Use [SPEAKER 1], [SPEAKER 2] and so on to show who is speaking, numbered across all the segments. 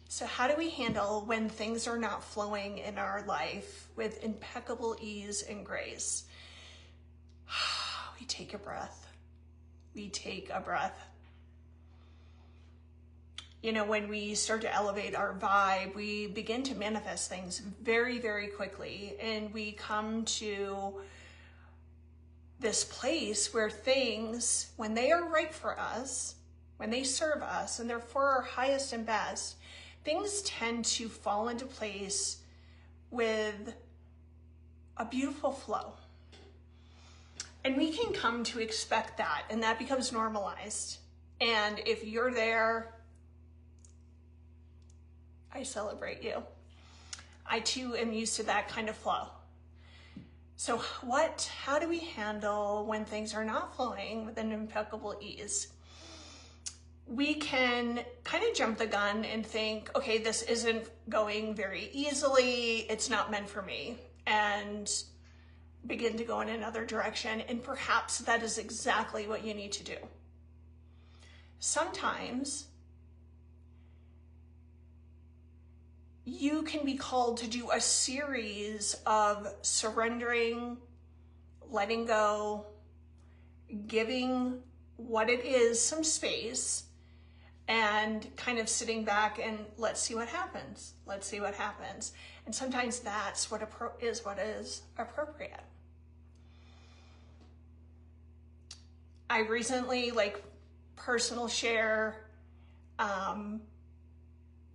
[SPEAKER 1] So how do we handle when things are not flowing in our life with impeccable ease and grace? We take a breath. We take a breath. You know, when we start to elevate our vibe, we begin to manifest things very, very quickly. And we come to this place where things, when they are right for us, when they serve us, and they're for our highest and best, things tend to fall into place with a beautiful flow. And we can come to expect that, and that becomes normalized. And if you're there, I celebrate you. I too am used to that kind of flow. So how do we handle when things are not flowing with an impeccable ease? We can kind of jump the gun and think, okay, this isn't going very easily. It's not meant for me. And begin to go in another direction. And perhaps that is exactly what you need to do. Sometimes you can be called to do a series of surrendering, letting go, giving what it is some space, and kind of sitting back and let's see what happens. Let's see what happens. And sometimes that's what is appropriate. I recently, personal share,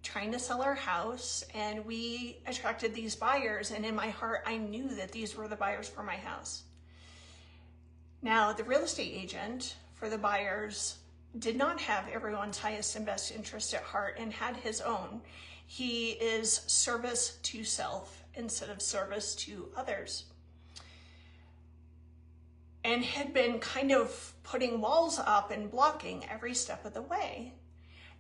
[SPEAKER 1] trying to sell our house, and we attracted these buyers, and in my heart I knew that these were the buyers for my house. Now, the real estate agent for the buyers did not have everyone's highest and best interest at heart and had his own. He is service to self instead of service to others, and had been kind of putting walls up and blocking every step of the way.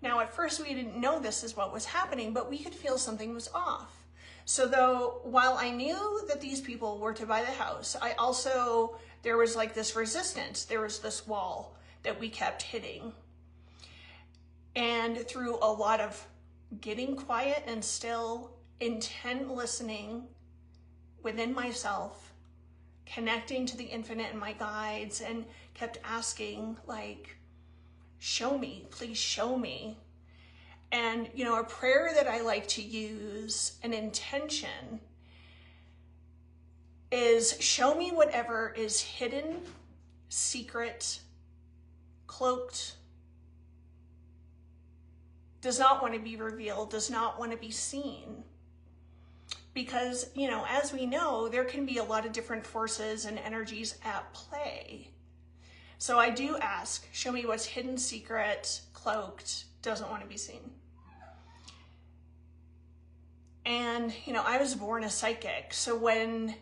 [SPEAKER 1] Now, at first we didn't know this is what was happening, but we could feel something was off. So while I knew that these people were to buy the house, there was this resistance. There was this wall that we kept hitting. And through a lot of getting quiet and still, intent listening within myself, connecting to the infinite and my guides, and kept asking, show me, please show me. And, a prayer that I like to use, an intention, is show me whatever is hidden, secret, cloaked, does not want to be revealed, does not want to be seen. Because, as we know, there can be a lot of different forces and energies at play. So I do ask, show me what's hidden, secret, cloaked, doesn't want to be seen. And, I was born a psychic. So when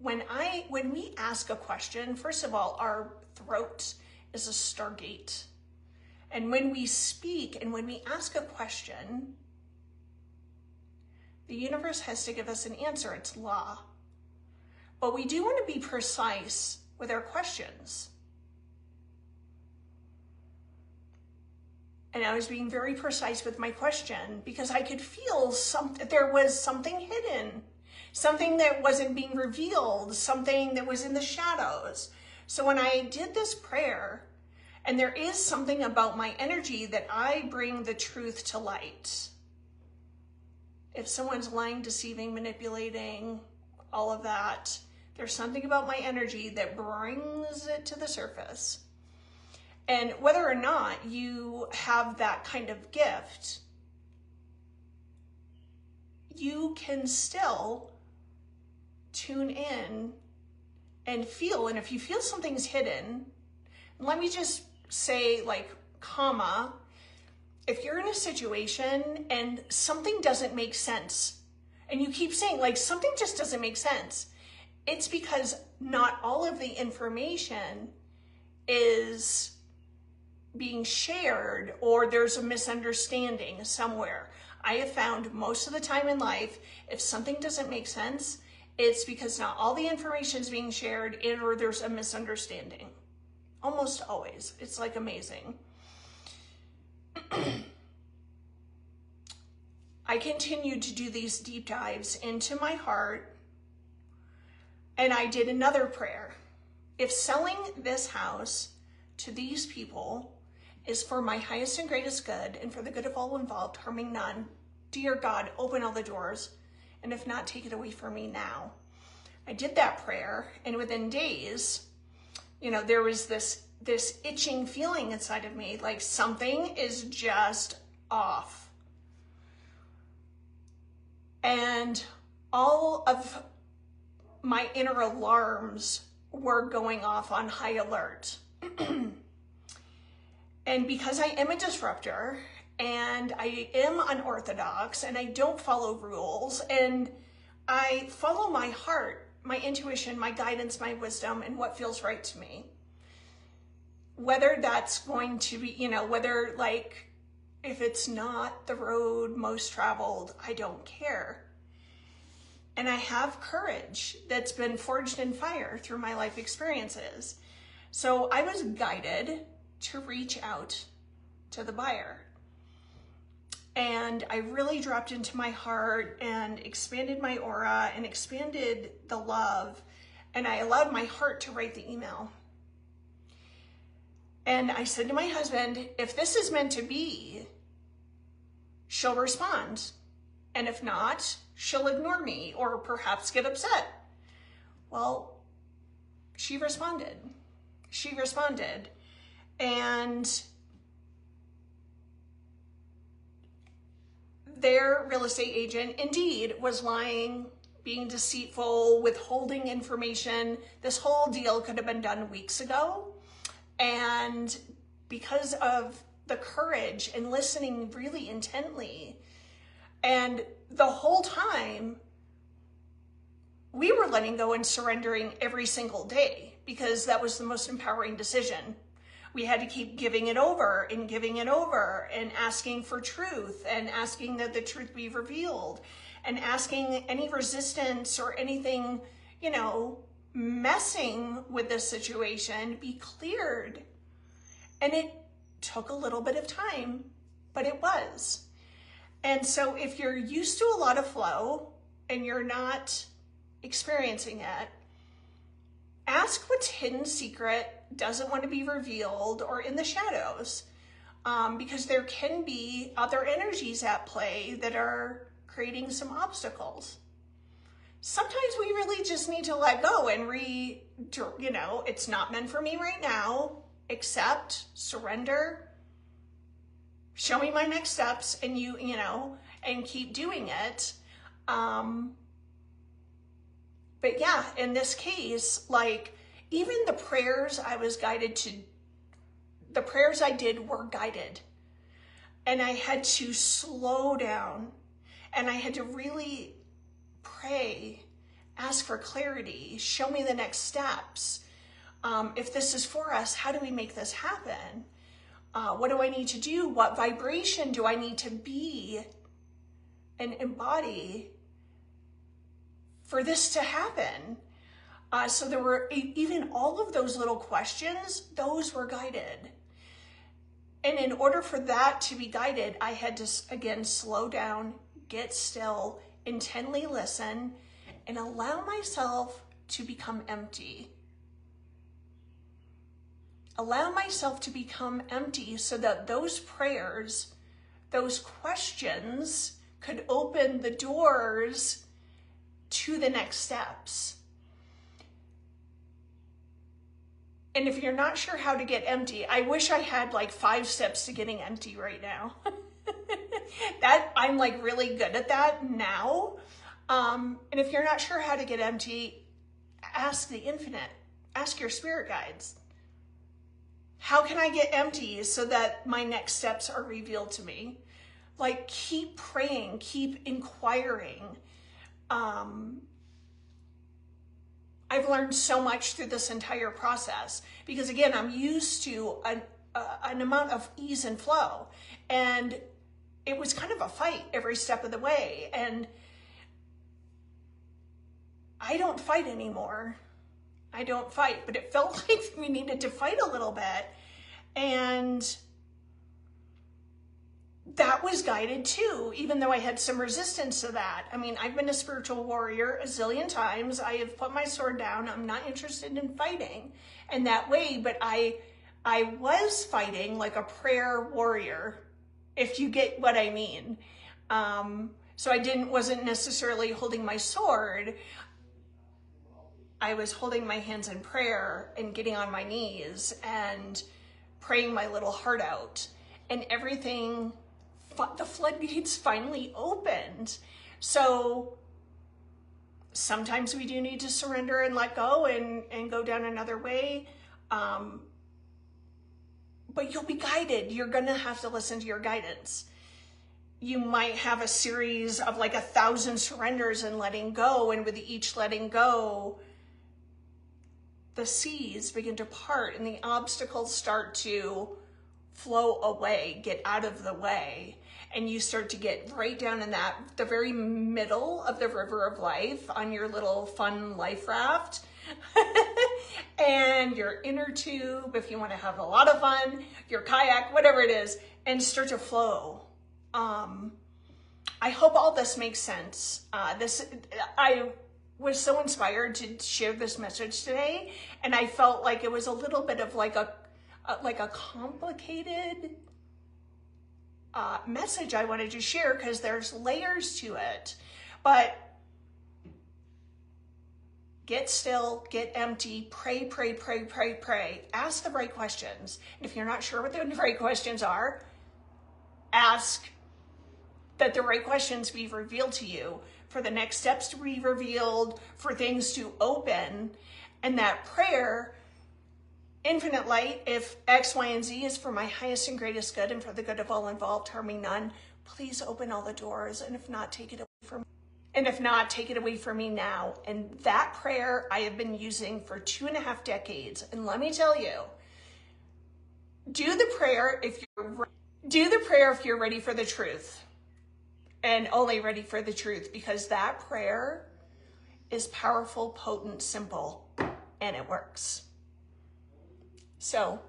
[SPEAKER 1] we ask a question, first of all, our throat is a stargate. And when we speak and when we ask a question, the universe has to give us an answer. It's law. But we do want to be precise with our questions. And I was being very precise with my question because I could feel there was something hidden, something that wasn't being revealed, something that was in the shadows. So when I did this prayer, and there is something about my energy that I bring the truth to light. If someone's lying, deceiving, manipulating, all of that, there's something about my energy that brings it to the surface. And whether or not you have that kind of gift, you can still tune in and feel. And if you feel something's hidden, let me just say comma, if you're in a situation and something doesn't make sense, and you keep saying something just doesn't make sense, it's because not all of the information is being shared, or there's a misunderstanding somewhere. I have found most of the time in life, if something doesn't make sense, it's because not all the information is being shared, or there's a misunderstanding. Almost always. It's amazing. I continued to do these deep dives into my heart, and I did another prayer. If selling this house to these people is for my highest and greatest good and for the good of all involved, harming none, dear God, open all the doors, and if not, take it away from me now. I did that prayer, and within days, there was this itching feeling inside of me, like something is just off. And all of my inner alarms were going off on high alert. And because I am a disruptor and I am unorthodox and I don't follow rules and I follow my heart, my intuition, my guidance, my wisdom, and what feels right to me. Whether that's going to be, whether if it's not the road most traveled, I don't care. And I have courage that's been forged in fire through my life experiences. So I was guided to reach out to the buyer. And I really dropped into my heart and expanded my aura and expanded the love. And I allowed my heart to write the email. And I said to my husband, if this is meant to be, she'll respond. And if not, she'll ignore me or perhaps get upset. Well, she responded. She responded. And their real estate agent indeed was lying, being deceitful, withholding information. This whole deal could have been done weeks ago. And because of the courage and listening really intently, and the whole time, we were letting go and surrendering every single day because that was the most empowering decision. We had to keep giving it over and asking for truth and asking that the truth be revealed and asking any resistance or anything, messing with this situation be cleared. And it took a little bit of time, but it was. And so if you're used to a lot of flow and you're not experiencing it, ask what's hidden, secret, doesn't want to be revealed, or in the shadows, because there can be other energies at play that are creating some obstacles. Sometimes we really just need to let go and it's not meant for me right now, accept, surrender, show me my next steps, and and keep doing it. But yeah, in this case, even the prayers I was guided to, the prayers I did were guided. And I had to slow down and I had to really pray, ask for clarity, show me the next steps. If this is for us, how do we make this happen? What do I need to do? What vibration do I need to be and embody for this to happen? So there were even all of those little questions, those were guided. And in order for that to be guided, I had to, again, slow down, get still, intently listen, and allow myself to become empty. Allow myself to become empty so that those prayers, those questions could open the doors to the next steps. And if you're not sure how to get empty, I wish I had 5 steps to getting empty right now. That I'm really good at that now. And if you're not sure how to get empty, ask the infinite, ask your spirit guides. How can I get empty so that my next steps are revealed to me? Keep praying, keep inquiring. I've learned so much through this entire process because, again, I'm used to an amount of ease and flow, and it was kind of a fight every step of the way. And I don't fight anymore. I don't fight, but it felt like we needed to fight a little bit. And that was guided too, even though I had some resistance to that. I mean, I've been a spiritual warrior a zillion times. I have put my sword down. I'm not interested in fighting in that way, but I was fighting like a prayer warrior, if you get what I mean. So I wasn't necessarily holding my sword. I was holding my hands in prayer and getting on my knees and praying my little heart out, and everything, the floodgates finally opened. So sometimes we do need to surrender and let go and go down another way. But you'll be guided. You're gonna have to listen to your guidance. You might have a series of like 1,000 surrenders and letting go, and with each letting go, the seas begin to part and the obstacles start to flow away, get out of the way, and you start to get right down in the very middle of the river of life on your little fun life raft and your inner tube, if you want to have a lot of fun, your kayak, whatever it is, and start to flow. I hope all this makes sense. I was so inspired to share this message today, and I felt like it was a little bit of like a complicated message I wanted to share, because there's layers to it. But get still, get empty, pray, pray, pray, pray, pray. Ask the right questions. And if you're not sure what the right questions are, ask that the right questions be revealed to you, for the next steps to be revealed, for things to open. And that prayer, infinite light, if X, Y, and Z is for my highest and greatest good and for the good of all involved, harming none, please open all the doors. And if not, take it away from me. And if not, take it away from me now. And that prayer I have been using for 2.5 decades. And let me tell you, do the prayer if you're ready for the truth. And only ready for the truth, because that prayer is powerful, potent, simple, and it works. So,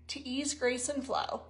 [SPEAKER 1] to ease, grace, and flow.